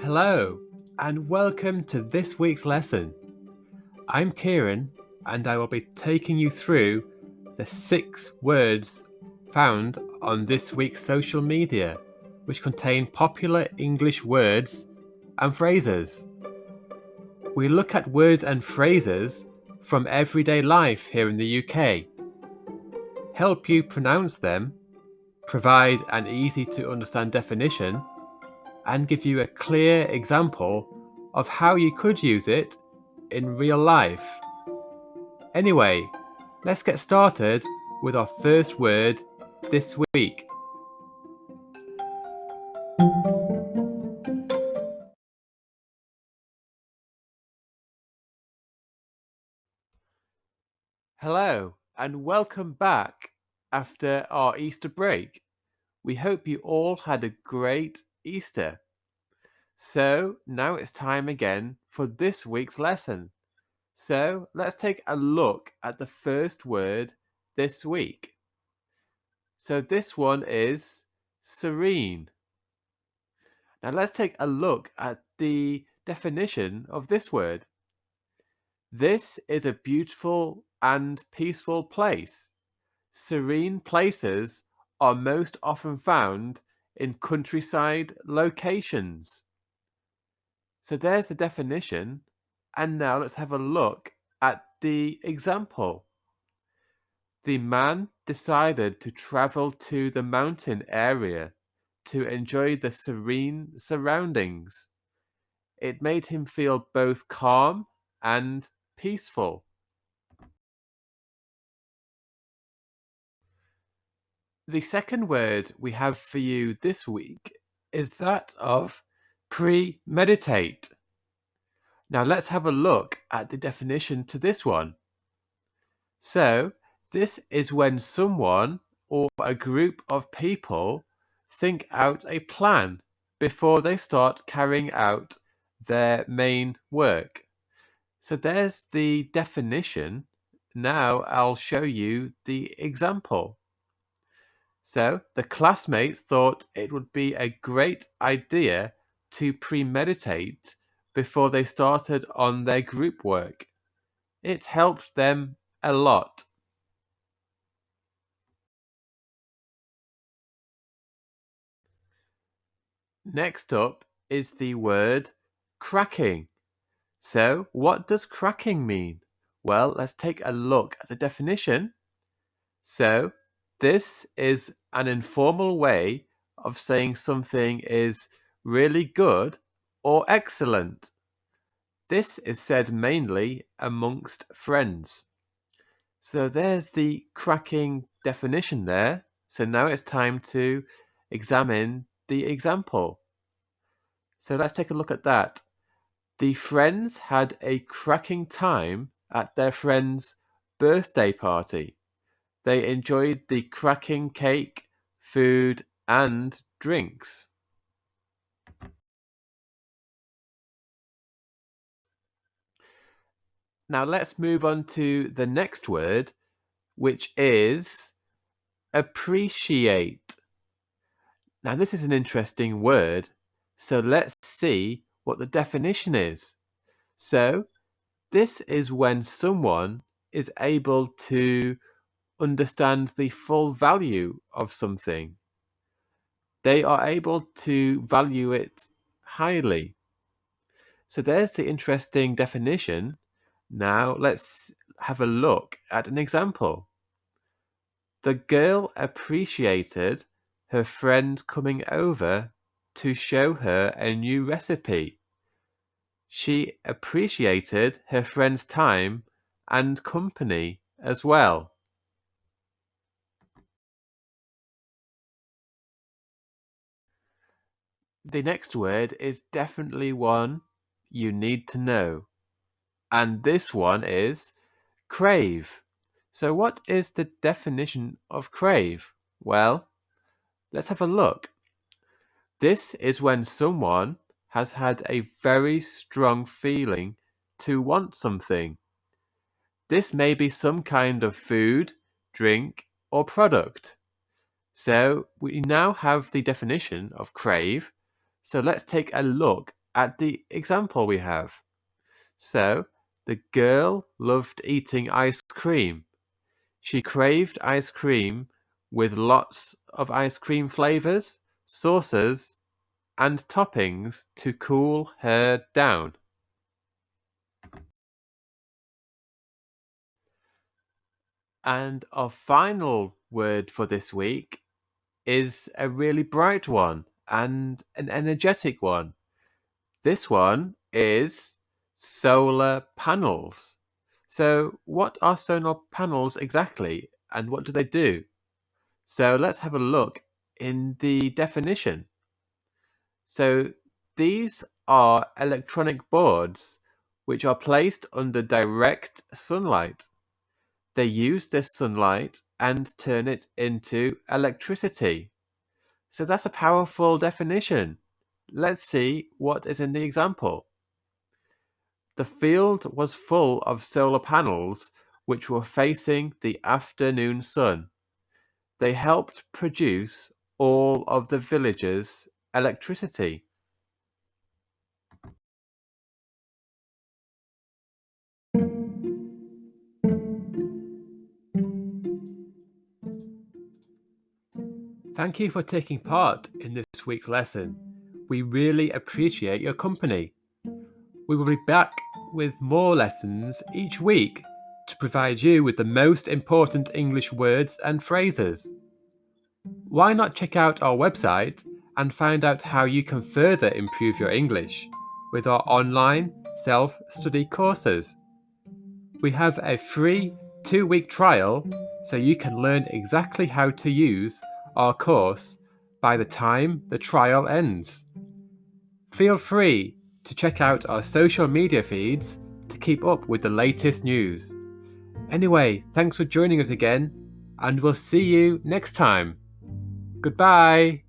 Hello, and welcome to this week's lesson. I'm Kieran, and I will be taking you through the 6 words found on this week's social media, which contain popular English words and phrases. We look at words and phrases from everyday life here in the UK, help you pronounce them, provide an easy to understand definition, and give you a clear example of how you could use it in real life. Anyway, let's get started with our first word this week. Hello, and welcome back after our Easter break. We hope you all had a great Easter. So now it's time again for this week's lesson. So let's take a look at the first word this week. So this one is serene. Now let's take a look at the definition of this word. This is a beautiful and peaceful place. Serene places are most often found in countryside locations. So there's the definition, and now let's have a look at the example. The man decided to travel to the mountain area to enjoy the serene surroundings. It made him feel both calm and peaceful. The second word we have for you this week is that of premeditate. Now let's have a look at the definition to this one. So, this is when someone or a group of people think out a plan before they start carrying out their main work. So there's the definition. Now I'll show you the example. So the classmates thought it would be a great idea to premeditate before they started on their group work. It helped them a lot. Next up is the word cracking. So what does cracking mean? Well, let's take a look at the definition. So this is an informal way of saying something is really good or excellent. This is said mainly amongst friends. So there's the cracking definition there. So now it's time to examine the example. So let's take a look at that. The friends had a cracking time at their friend's birthday party. They enjoyed the cracking cake, food, and drinks. Now let's move on to the next word, which is appreciate. Now this is an interesting word, so let's see what the definition is. So this is when someone is able to understand the full value of something. They are able to value it highly. So there's the interesting definition. Now let's have a look at an example. The girl appreciated her friend coming over to show her a new recipe. She appreciated her friend's time and company as well. The next word is definitely one you need to know. And this one is crave. So what is the definition of crave? Well, let's have a look. This is when someone has had a very strong feeling to want something. This may be some kind of food, drink, or product. So we now have the definition of crave. So let's take a look at the example we have. So, the girl loved eating ice cream. She craved ice cream with lots of ice cream flavors, sauces, and toppings to cool her down. And our final word for this week is a really bright one and an energetic one. This one is solar panels. So, what are solar panels exactly, and what do they do? So, let's have a look in the definition. So, these are electronic boards which are placed under direct sunlight. They use this sunlight and turn it into electricity. So that's a powerful definition. Let's see what is in the example. The field was full of solar panels which were facing the afternoon sun. They helped produce all of the village's electricity. Thank you for taking part in this week's lesson. We really appreciate your company. We will be back with more lessons each week to provide you with the most important English words and phrases. Why not check out our website and find out how you can further improve your English with our online self-study courses? We have a free 2-week trial so you can learn exactly how to use our course by the time the trial ends. Feel free to check out our social media feeds to keep up with the latest news. Anyway, thanks for joining us again, and we'll see you next time. Goodbye.